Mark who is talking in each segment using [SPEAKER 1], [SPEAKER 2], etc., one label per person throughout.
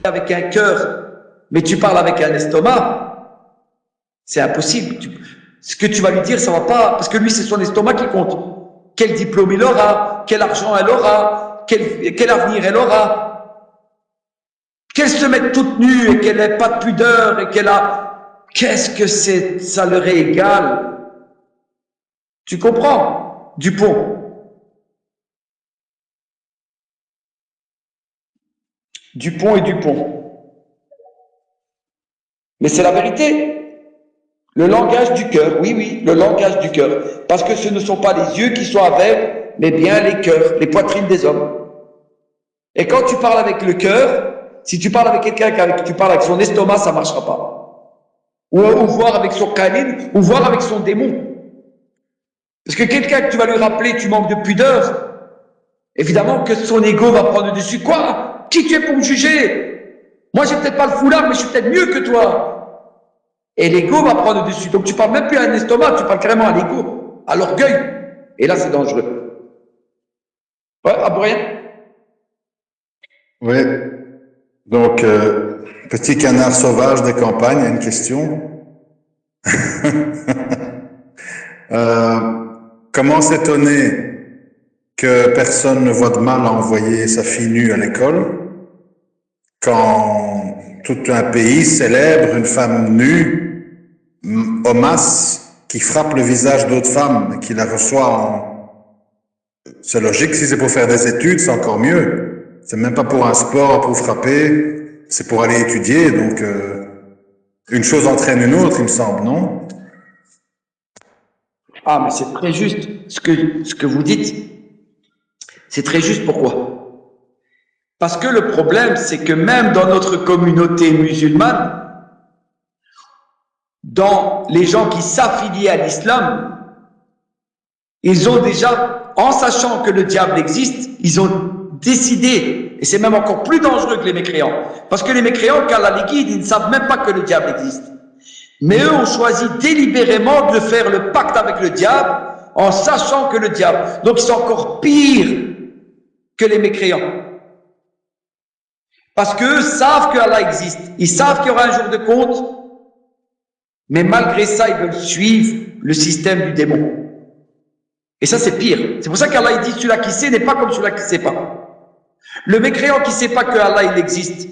[SPEAKER 1] avec un cœur, mais tu parles avec un estomac, c'est impossible. Ce que tu vas lui dire, ça va pas, parce que lui, c'est son estomac qui compte. Quel diplôme il aura, quel argent elle aura, quel avenir elle aura. Qu'elle se mette toute nue et qu'elle n'ait pas de pudeur et qu'elle a... Qu'est-ce que c'est, ça leur est égal. Tu comprends, Dupont? Dupont et Dupont. Mais c'est la vérité. Le langage du cœur, oui, oui, le langage du cœur. Parce que ce ne sont pas les yeux qui sont aveugles, mais bien les cœurs, les poitrines des hommes. Et quand tu parles avec le cœur, si tu parles avec quelqu'un qui tu parles avec son estomac, ça ne marchera pas. Ou voir avec son canine, ou voir avec son démon. Parce que quelqu'un que tu vas lui rappeler, tu manques de pudeur, évidemment que son ego va prendre dessus. Quoi? Qui tu es pour me juger? Moi, j'ai peut-être pas le foulard, mais je suis peut-être mieux que toi. Et l'ego va prendre dessus. Donc, tu parles même plus à un estomac, tu parles carrément à l'ego, à l'orgueil. Et là, c'est dangereux. Ouais, Abourien?
[SPEAKER 2] Oui. Donc, petit canard sauvage des campagnes, il y a une question. Comment s'étonner que personne ne voit de mal à envoyer sa fille nue à l'école quand tout un pays célèbre une femme nue en masse qui frappe le visage d'autres femmes et qui la reçoit en... C'est logique, si c'est pour faire des études, c'est encore mieux. C'est même pas pour un sport, pour frapper, c'est pour aller étudier, donc une chose entraîne une autre, il me semble, non?
[SPEAKER 1] Ah, mais c'est très juste. Ce que vous dites, c'est très juste. Pourquoi? Parce que le problème, c'est que même dans notre communauté musulmane, dans les gens qui s'affilient à l'islam, ils ont déjà, en sachant que le diable existe, ils ont décidé, et c'est même encore plus dangereux que les mécréants, parce que les mécréants, qu'Allah les guide, ils ne savent même pas que le diable existe. Mais eux ont choisi délibérément de faire le pacte avec le diable en sachant que le diable. Donc ils sont encore pires que les mécréants. Parce qu'eux savent que Allah existe. Ils savent qu'il y aura un jour de compte. Mais malgré ça, ils veulent suivre le système du démon. Et ça, c'est pire. C'est pour ça qu'Allah dit celui-là qui sait n'est pas comme celui-là qui ne sait pas. Le mécréant qui ne sait pas que Allah il existe,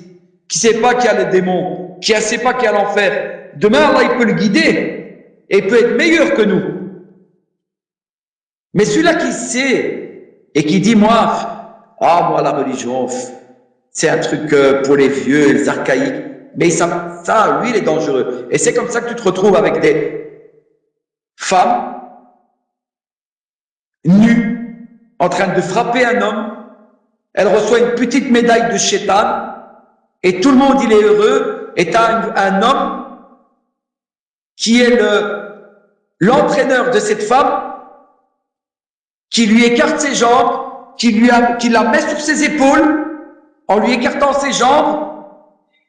[SPEAKER 1] qui ne sait pas qu'il y a le démon, qui ne sait pas qu'il y a l'enfer, demain, Allah, il peut le guider et il peut être meilleur que nous. Mais celui-là qui sait et qui dit, moi, la religion, c'est un truc pour les vieux, les archaïques. Mais ça, lui, il est dangereux. Et c'est comme ça que tu te retrouves avec des femmes nues, en train de frapper un homme. Elle reçoit une petite médaille de Shaitan et tout le monde, il est heureux. Et tu as un homme qui est l'entraîneur de cette femme, qui lui écarte ses jambes, qui la met sur ses épaules, en lui écartant ses jambes,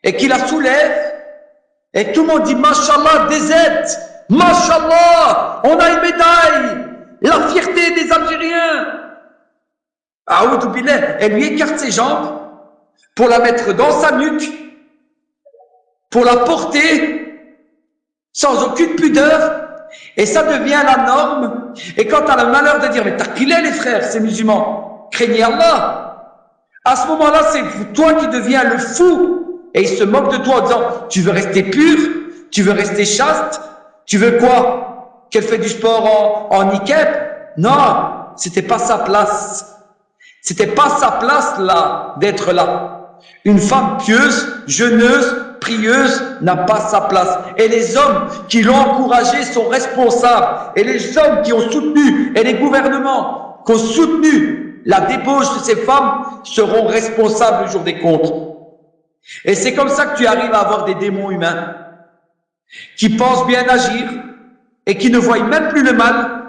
[SPEAKER 1] et qui la soulève, et tout le monde dit, Mashallah, des aides, Mashallah, on a une médaille, la fierté des Algériens. Aoudou billah, elle lui écarte ses jambes, pour la mettre dans sa nuque, pour la porter, sans aucune pudeur, et ça devient la norme. Et quand tu as le malheur de dire, mais t'as qu'il est les frères, ces musulmans, craignez Allah, à ce moment-là, c'est toi qui deviens le fou, et ils se moquent de toi en disant, tu veux rester pur, tu veux rester chaste, tu veux quoi? Qu'elle fait du sport en niqab? Non, c'était pas sa place. C'était pas sa place là, d'être là. Une femme pieuse, jeûneuse, prieuse n'a pas sa place. Et les hommes qui l'ont encouragée sont responsables. Et les hommes qui ont soutenu, et les gouvernements qui ont soutenu la débauche de ces femmes seront responsables le jour des comptes. Et c'est comme ça que tu arrives à avoir des démons humains qui pensent bien agir et qui ne voient même plus le mal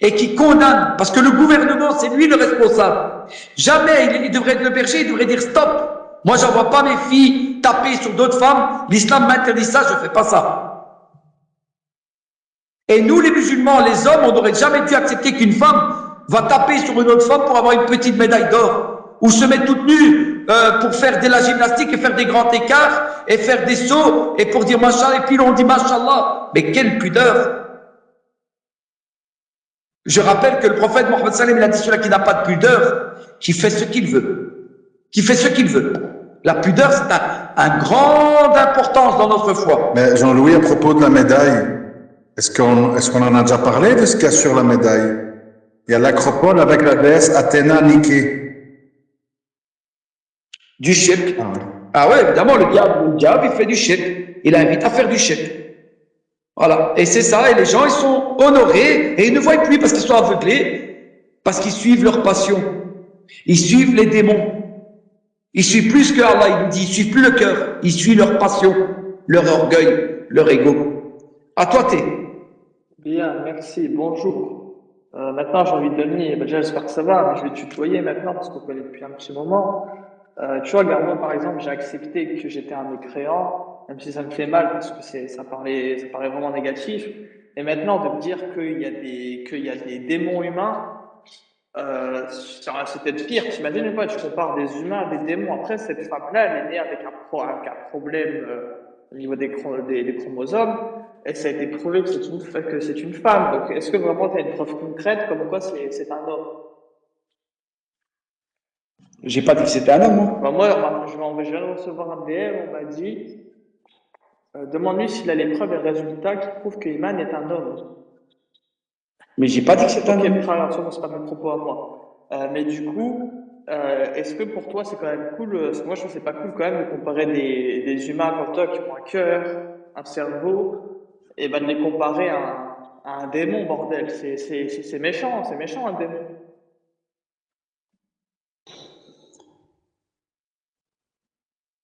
[SPEAKER 1] et qui condamnent, parce que le gouvernement, c'est lui le responsable. Jamais il devrait être le berger, il devrait dire stop. Moi, j'envoie pas mes filles taper sur d'autres femmes. L'islam m'interdit ça, je fais pas ça. Et nous, les musulmans, les hommes, on n'aurait jamais dû accepter qu'une femme va taper sur une autre femme pour avoir une petite médaille d'or, ou se mettre toute nue pour faire de la gymnastique et faire des grands écarts et faire des sauts et pour dire machallah et puis on dit machallah. Mais quelle pudeur! Je rappelle que le prophète Mohammed sallam il a dit celui qui n'a pas de pudeur, qui fait ce qu'il veut, qui fait ce qu'il veut. La pudeur c'est un grande importance dans notre foi.
[SPEAKER 2] Mais Jean-Louis, à propos de la médaille, est-ce qu'on en a déjà parlé de ce qu'il y a sur la médaille? Il y a l'acropole avec la déesse Athéna Nike.
[SPEAKER 1] Du shirk.
[SPEAKER 2] Ah ouais.
[SPEAKER 1] Ah ouais, évidemment, le diable, il fait du shirk. Il invite à faire du shirk. Voilà. Et c'est ça, et les gens, ils sont honorés, et ils ne voient plus parce qu'ils sont aveuglés, parce qu'ils suivent leur passion. Ils suivent les démons. Ils suivent plus que Allah, il nous dit, ils suivent plus le cœur. Ils suivent leur passion, leur orgueil, leur ego. À toi, Thé.
[SPEAKER 3] Bien, merci, bonjour. Maintenant, j'ai envie de donner, déjà j'espère que ça va, mais je vais tutoyer maintenant parce qu'on connaît depuis un petit moment. Tu vois, regarde, moi par exemple, j'ai accepté que j'étais un mécréant, même si ça me fait mal parce que ça paraît vraiment négatif. Et maintenant, de me dire qu'il y a des démons humains, c'est peut-être pire. T'imagines pas, tu compares des humains à des démons. Après, cette femme-là, elle est née avec un problème au niveau des chromosomes. Et ça a été prouvé que c'est une femme. Donc, est-ce que vraiment tu as une preuve concrète comme quoi c'est un homme?
[SPEAKER 1] J'ai pas dit que c'était un homme, moi.
[SPEAKER 3] Bah, moi, je viens de recevoir un DM, on m'a dit demande-lui s'il a les preuves et résultats qui prouvent que Iman est un homme.
[SPEAKER 1] Mais j'ai pas dit que c'était un
[SPEAKER 3] Ok,
[SPEAKER 1] homme.
[SPEAKER 3] très bien, c'est pas mes propos à moi. Mais du coup, est-ce que pour toi c'est quand même cool, parce que moi je trouve que c'est pas cool quand même de comparer des humains comme toi qui ont un cœur, un cerveau, et ben de les comparer à un démon, bordel. C'est méchant un démon.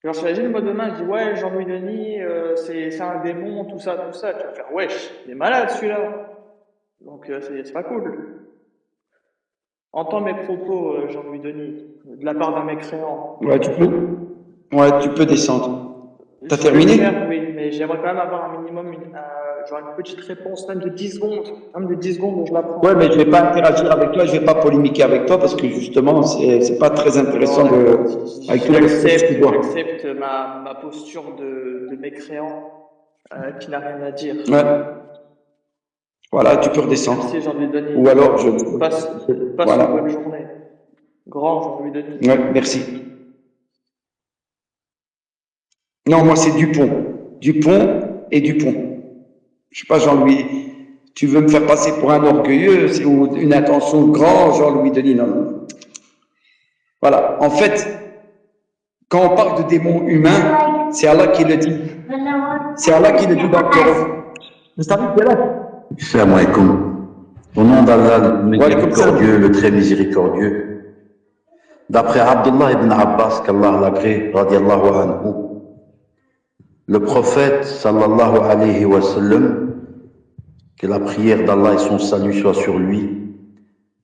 [SPEAKER 3] Genre, j'imagine, moi demain, je dis, ouais, Jean-Louis Denis, c'est un démon, tout ça. Tu vas faire, wesh, il est malade celui-là. Donc, c'est pas cool. Entends mes propos, Jean-Louis Denis, de la part d'un mécréant.
[SPEAKER 1] Ouais, tu peux. Ouais, tu peux descendre. T'as
[SPEAKER 3] Je peux
[SPEAKER 1] terminé?
[SPEAKER 3] le faire, oui, mais j'aimerais quand même avoir un minimum, genre une petite réponse, même de 10 secondes. Même de 10 secondes, je la prends.
[SPEAKER 1] Ouais, mais je vais pas interagir avec toi, je vais pas polémiquer avec toi parce que justement, c'est pas très intéressant de, avec tout le respect que tu dois.
[SPEAKER 3] J'accepte ma posture de mécréant, qui n'a rien à dire.
[SPEAKER 1] Ouais. Voilà, tu peux redescendre.
[SPEAKER 3] Merci, Jean-Louis Denis.
[SPEAKER 1] Ou alors,
[SPEAKER 3] Passe
[SPEAKER 1] voilà.
[SPEAKER 3] une bonne journée. Grand Jean-Louis Denis.
[SPEAKER 1] Ouais, merci. Non, moi, c'est Dupont. Dupont et Dupont. Je sais pas, Jean-Louis, tu veux me faire passer pour un orgueilleux ou une intention grand, Jean-Louis Denis, non. Voilà. En fait, quand on parle de démons humains, c'est Allah qui le dit. C'est Allah qui le dit dans le Coran.
[SPEAKER 4] Salam alaikum. Au nom d'Allah, le miséricordieux, le très miséricordieux. D'après Abdullah ibn Abbas, qu'Allah l'agrée, radiallahu anhu, le prophète, sallallahu alayhi wa sallam, que la prière d'Allah et son salut soient sur lui,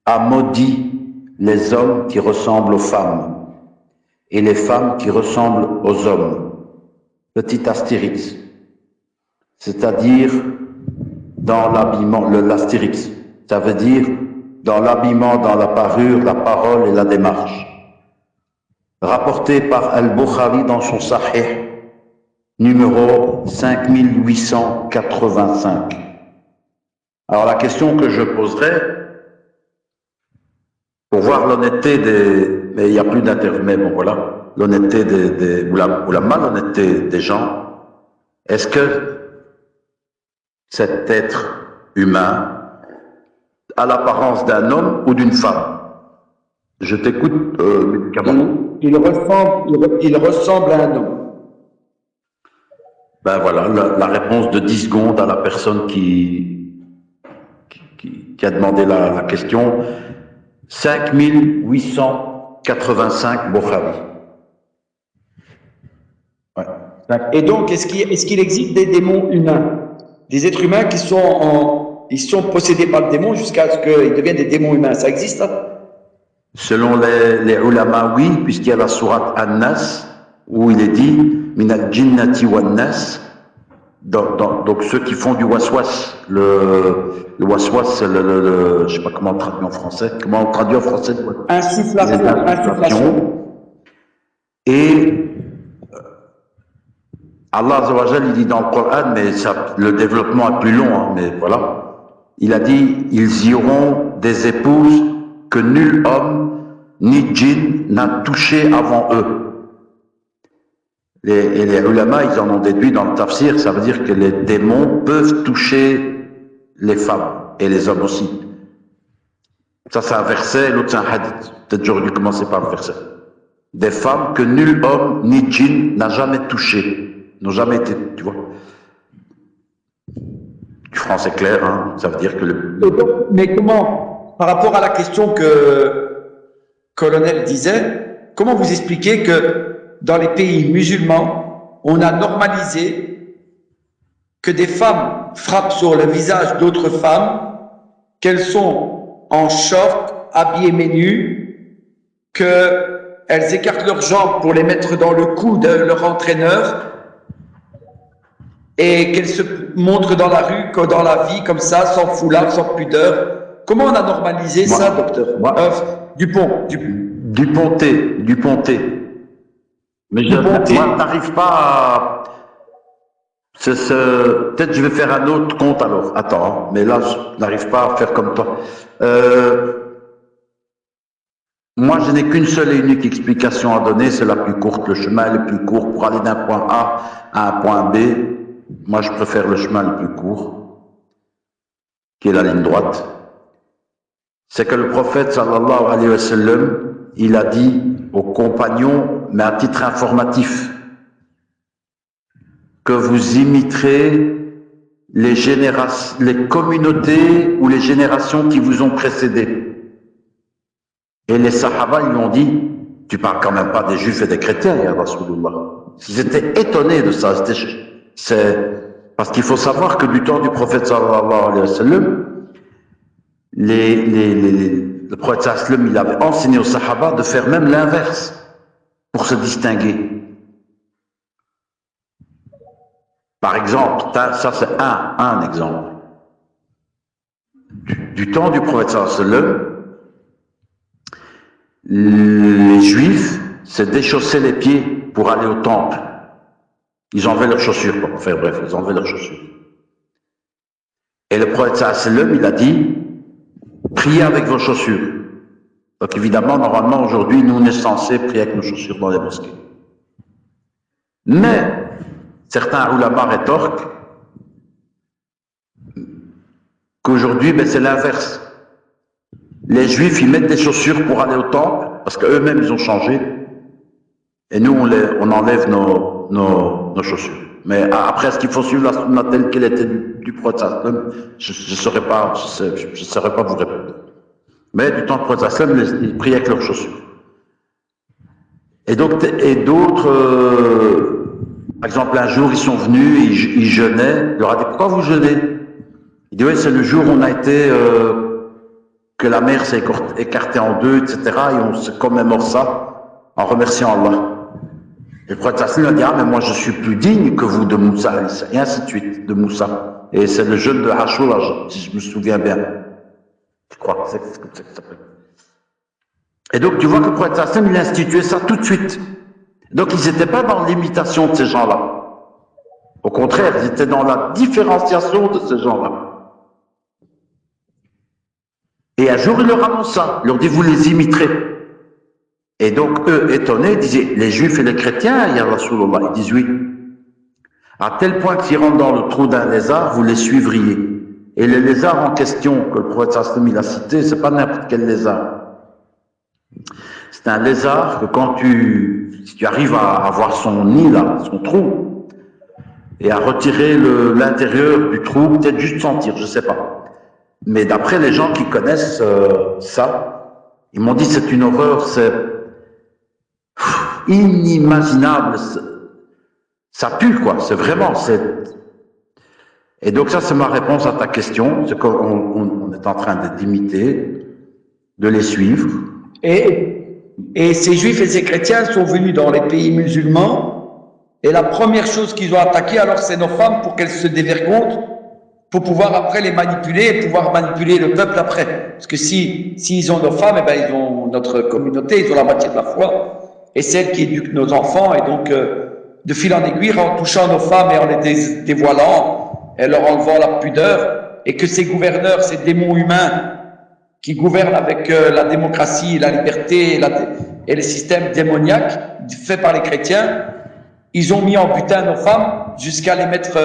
[SPEAKER 4] a maudit les hommes qui ressemblent aux femmes et les femmes qui ressemblent aux hommes. Petit astérix. C'est-à-dire dans l'habillement, l'astérix. Ça veut dire dans l'habillement, dans la parure, la parole et la démarche. Rapporté par Al-Bukhari dans son Sahih, numéro 5885. Alors la question que je poserai, pour voir l'honnêteté mais il n'y a plus d'interview, mais bon voilà, l'honnêteté ou la malhonnêteté des gens, est-ce que cet être humain a l'apparence d'un homme ou d'une femme? Je t'écoute, Cameron.
[SPEAKER 1] Il ressemble à un homme.
[SPEAKER 4] Ben voilà, la réponse de 10 secondes à la personne qui a demandé la question. 5885 Bukhari.
[SPEAKER 1] Ouais. Et donc, est-ce qu'il existe des démons humains? Des êtres humains qui sont possédés par le démon jusqu'à ce qu'ils deviennent des démons humains. Ça existe, ça?
[SPEAKER 4] Selon les ulama, oui, puisqu'il y a la sourate An-Nas, où il est dit « Min al-jinnati wan-nas », donc ceux qui font du waswas. Le waswas, c'est je sais pas comment on traduit en français. Comment on traduit en français?
[SPEAKER 1] Insufflation.
[SPEAKER 4] Et Allah Azza wa Jal, il dit dans le Coran, mais ça, le développement est plus long, hein, mais voilà. Il a dit, ils y auront des épouses que nul homme ni djinn n'a touché avant eux. Et les ulama, ils en ont déduit dans le tafsir, ça veut dire que les démons peuvent toucher les femmes et les hommes aussi. Ça, c'est un verset, l'autre, c'est un hadith. Peut-être j'aurais dû commencer par le verset. Des femmes que nul homme ni djinn n'a jamais touchées, n'ont jamais été, tu vois. Du français clair, hein, ça veut dire que
[SPEAKER 1] Mais comment, par rapport à la question que Colonel disait, comment vous expliquez que dans les pays musulmans, on a normalisé que des femmes frappent sur le visage d'autres femmes, qu'elles sont en short, habillées mais nues, qu'elles écartent leurs jambes pour les mettre dans le cou de leur entraîneur et qu'elles se montrent dans la rue, dans la vie, comme ça, sans foulard, sans pudeur. Comment on a normalisé ça, docteur
[SPEAKER 4] Duponté. Mais moi, t'arrives pas à... Peut-être je vais faire un autre compte alors. Attends, mais là, je n'arrive pas à faire comme toi. Moi, je n'ai qu'une seule et unique explication à donner, c'est la plus courte. Le chemin est le plus court pour aller d'un point A à un point B. Moi, je préfère le chemin le plus court, qui est la ligne droite. C'est que le prophète, sallallahu alayhi wa sallam, il a dit aux compagnons, mais à titre informatif, que vous imiterez les communautés ou les générations qui vous ont précédés. Et les sahaba lui ont dit, tu parles quand même pas des juifs et des chrétiens, ya Rasulullah. Ils étaient étonnés de ça. Parce qu'il faut savoir que du temps du prophète sallallahu alayhi wa sallam, le prophète sallallahu alayhi wa sallam, il avait enseigné aux sahaba de faire même l'inverse pour se distinguer. Par exemple, ça c'est un exemple. Du temps du prophète sallallahu alayhi wa sallam, les juifs se déchaussaient les pieds pour aller au temple. Ils enlevaient leurs chaussures, quoi. Enfin bref, ils enlevaient leurs chaussures. Et le prophète sallallahu alayhi wa sallam, il a dit, priez avec vos chaussures. Donc évidemment, normalement, aujourd'hui, nous, on est censés prier avec nos chaussures dans les mosquées. Mais, certains ulama rétorquent qu'aujourd'hui, c'est l'inverse. Les juifs, ils mettent des chaussures pour aller au temple, parce qu'eux-mêmes, ils ont changé. Et nous, on enlève nos chaussures. Mais après, est-ce qu'il faut suivre la sunna telle qu'elle était du prophète? Je ne saurais pas vous répondre. Mais du temps du prophète, ils priaient avec leurs chaussures. Et d'autres, par exemple, un jour, ils sont venus, ils jeûnaient. Il leur a dit, pourquoi vous jeûnez? Il dit, oui, c'est le jour où on a été, que la mer s'est écartée en deux, etc. Et on se commémore ça en remerciant Allah. Et le prophète a dit, ah, mais moi je suis plus digne que vous de Moussa, et ainsi de suite, de Moussa. Et c'est le jeûne de Ashura, si je me souviens bien. Je crois que c'est comme ça que ça s'appelle. Et donc tu vois que le prophète il a institué ça tout de suite. Donc ils n'étaient pas dans l'imitation de ces gens-là. Au contraire, ils étaient dans la différenciation de ces gens-là. Et un jour, il leur annonce ça. Il leur dit, vous les imiterez. Et donc, eux, étonnés, disaient, les juifs et les chrétiens, ya Rasulullah, ils disent oui. À tel point qu'ils rentrent dans le trou d'un lézard, vous les suivriez. Et le lézard en question, que le prophète sallam a cité, c'est pas n'importe quel lézard. C'est un lézard que si tu arrives à avoir son nid là, son trou, et à retirer l'intérieur du trou, peut-être juste sentir, je sais pas. Mais d'après les gens qui connaissent ça, ils m'ont dit c'est une horreur, c'est inimaginable, ça pue quoi, c'est vraiment, Et donc ça c'est ma réponse à ta question, c'est qu'on est en train d'imiter, de les suivre.
[SPEAKER 1] Et ces juifs et ces chrétiens sont venus dans les pays musulmans, et la première chose qu'ils ont attaqué alors c'est nos femmes pour qu'elles se dévergondent, pour pouvoir après les manipuler et pouvoir manipuler le peuple après. Parce que s'ils ont nos femmes, ils ont notre communauté, ils ont la moitié de la foi. est celle qui éduque nos enfants. Et donc, de fil en aiguille, en touchant nos femmes et en les dévoilant, et leur enlevant la pudeur, et que ces gouverneurs, ces démons humains qui gouvernent avec la démocratie, la liberté et les systèmes démoniaques faits par les chrétiens, ils ont mis en butin nos femmes jusqu'à les mettre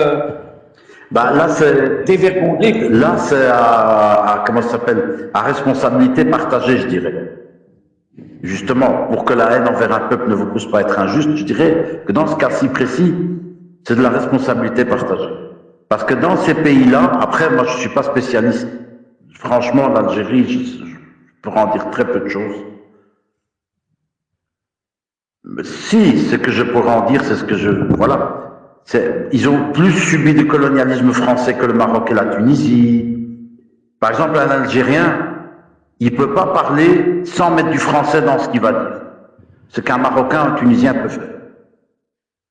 [SPEAKER 4] là, c'est
[SPEAKER 1] dévergondées.
[SPEAKER 4] Là, c'est comment ça s'appelle, à responsabilité partagée, je dirais. Justement, pour que la haine envers un peuple ne vous pousse pas à être injuste, je dirais que dans ce cas-ci précis, c'est de la responsabilité partagée. Parce que dans ces pays-là, après, moi, je suis pas spécialiste. Franchement, l'Algérie, je pourrais en dire très peu de choses. Mais si, ce que je pourrais en dire, c'est ce que voilà. Ils ont plus subi du colonialisme français que le Maroc et la Tunisie. Par exemple, un Algérien, il peut pas parler sans mettre du français dans ce qu'il va dire. Ce qu'un Marocain ou un Tunisien peut faire.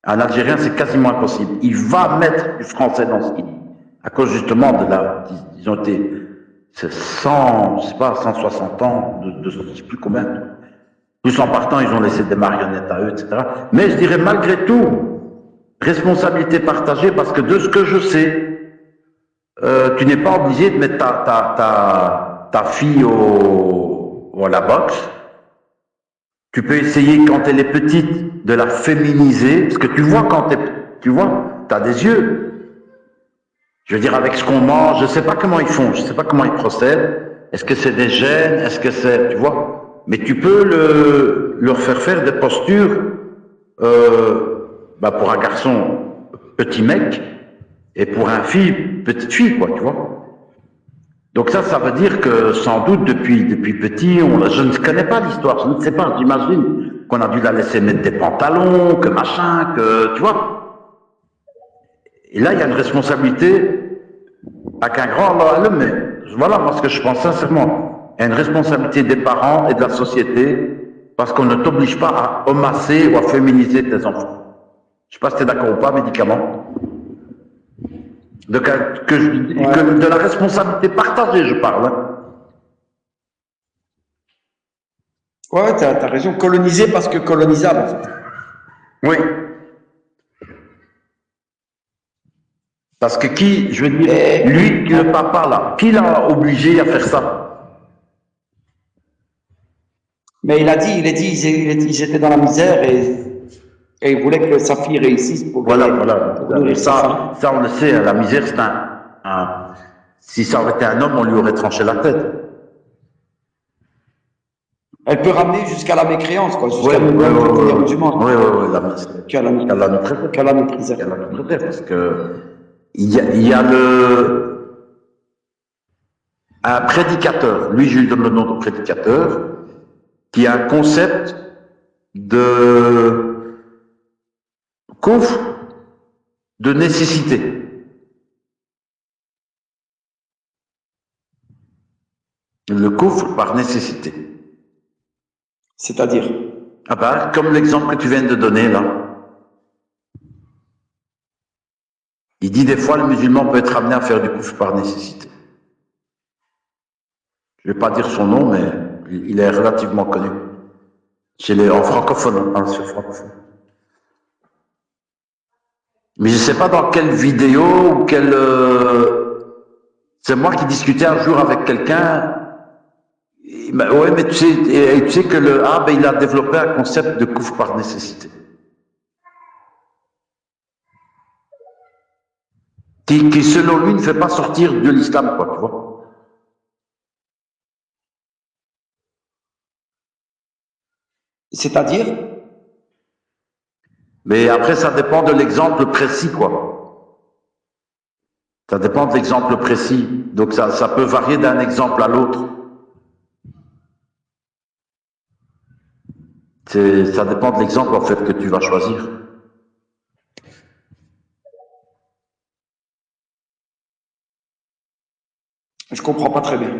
[SPEAKER 4] Un Algérien, c'est quasiment impossible. Il va mettre du français dans ce qu'il dit. À cause justement ils ont été 100, je sais pas, 160 ans, je sais plus combien. Plus en partant, ils ont laissé des marionnettes à eux, etc. Mais je dirais malgré tout, responsabilité partagée, parce que de ce que je sais, tu n'es pas obligé de mettre ta fille à la boxe. Tu peux essayer quand elle est petite de la féminiser, parce que tu vois t'as des yeux. Je veux dire, avec ce qu'on mange, je sais pas comment ils font, je sais pas comment ils procèdent. Est-ce que c'est des gènes, est-ce que c'est, tu vois? Mais tu peux leur faire des postures, pour un garçon, petit mec, et pour un fille, petite fille, quoi, tu vois. Donc ça veut dire que sans doute depuis petit, je ne connais pas l'histoire, je ne sais pas, j'imagine qu'on a dû la laisser mettre des pantalons, que machin, que, tu vois. Et là, il y a une responsabilité avec un grand Allah, mais voilà, moi ce que je pense sincèrement, il y a une responsabilité des parents et de la société, parce qu'on ne t'oblige pas à homasser ou à féminiser tes enfants. Je ne sais pas si tu es d'accord ou pas, médicament. De la responsabilité partagée, je parle. Hein.
[SPEAKER 1] Ouais, tu as raison. Colonisé parce que colonisable, en fait.
[SPEAKER 4] Oui. Parce que je veux dire, lui, le papa là, qui l'a obligé à faire ça?
[SPEAKER 1] Mais il ils étaient dans la misère et il voulait que sa fille réussisse pour
[SPEAKER 4] voilà.
[SPEAKER 1] nourrir
[SPEAKER 4] Ça, on le sait, la misère, c'est si ça aurait été un homme, on lui aurait tranché la tête.
[SPEAKER 1] Elle peut ramener jusqu'à la mécréance, quoi, jusqu'à le meilleur du monde.
[SPEAKER 4] Oui, la misère. Qu'elle la méprisait. Parce que il y a un prédicateur, lui je lui donne le nom de prédicateur, qui a un concept de couvre de nécessité. Le couvre par nécessité.
[SPEAKER 1] C'est-à-dire?
[SPEAKER 4] Comme l'exemple que tu viens de donner là. Il dit des fois le musulman peut être amené à faire du couvre par nécessité. Je ne vais pas dire son nom, mais il est relativement connu. En francophone, sur francophone. Mais je ne sais pas dans quelle vidéo ou c'est moi qui discutais un jour avec quelqu'un. Ouais, mais tu sais que il a développé un concept de couvre par nécessité. Qui selon lui ne fait pas sortir de l'islam, quoi, tu vois.
[SPEAKER 1] C'est-à-dire?
[SPEAKER 4] Mais après, ça dépend de l'exemple précis, quoi. Ça dépend de l'exemple précis. Donc ça peut varier d'un exemple à l'autre. Ça dépend de l'exemple, en fait, que tu vas choisir.
[SPEAKER 1] Je comprends pas très bien.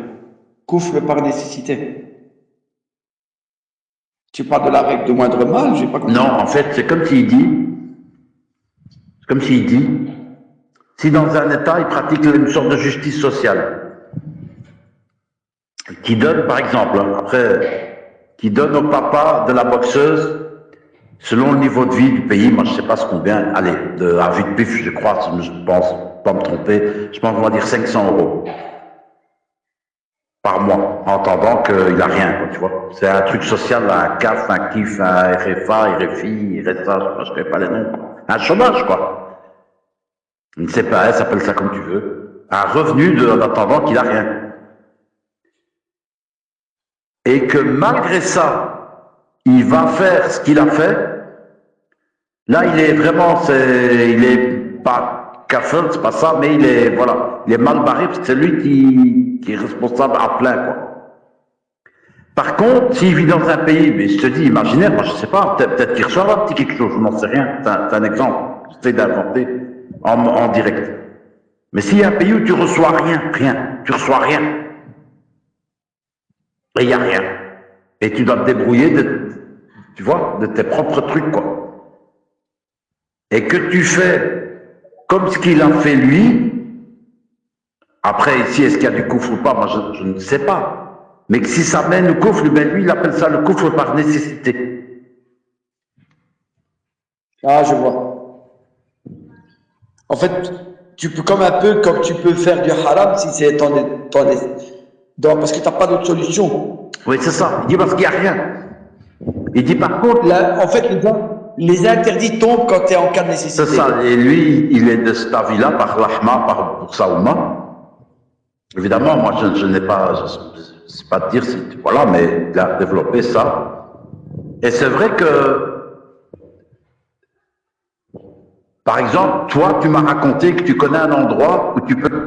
[SPEAKER 1] Couvre par nécessité. Tu parles de la règle de moindre mal, j'ai pas compris.
[SPEAKER 4] Non, en fait, c'est comme s'il dit, si dans un État, il pratique une sorte de justice sociale, qui donne, par exemple, qui donne au papa de la boxeuse Selon le niveau de vie du pays, moi je sais pas ce combien, allez, à vue de pif, je crois, je pense, pas me tromper, je pense qu'on va dire 500 € par mois, en entendant qu'il a rien, quoi, tu vois. C'est un truc social, un CAF, un KIF, un RFA, RFI, RSA, je ne connais pas les noms, quoi. Un chômage, quoi. Une CPS, appelle ça comme tu veux. Un revenu en attendant qu'il a rien. Et que malgré ça, il va faire ce qu'il a fait. Là, il est vraiment, il est pas kafir, c'est pas ça, mais il est, voilà, il est mal barré parce que c'est lui qui est responsable à plein, quoi. Par contre, s'il vit dans un pays, mais je te dis, imaginaire, moi je sais pas, peut-être qu'il reçoit un petit quelque chose, je n'en sais rien, c'est un exemple, j'essaie d'inventer en direct. Mais s'il y a un pays où tu reçois rien, tu reçois rien, et il n'y a rien, et tu dois te débrouiller tu vois, de tes propres trucs, quoi. Et que tu fais comme ce qu'il a fait lui, après ici, est-ce qu'il y a du coufre ou pas, moi je ne sais pas. Mais que si ça mène au coufre, ben lui, il appelle ça le coufre par nécessité.
[SPEAKER 1] Ah, je vois. En fait, tu peux, comme un peu comme tu peux faire du haram si c'est parce que tu n'as pas d'autre solution.
[SPEAKER 4] Oui, c'est ça. Il dit parce qu'il n'y a rien. Il dit par contre...
[SPEAKER 1] Là, en fait, les interdits tombent quand tu es en cas de nécessité.
[SPEAKER 4] C'est ça. Et lui, il est de cet avis-là par l'ahma, pour Saouma. Évidemment, moi, je n'ai pas... Je ne sais pas te dire si... Voilà, mais il a développé ça. Et c'est vrai que... Par exemple, toi, tu m'as raconté que tu connais un endroit où tu peux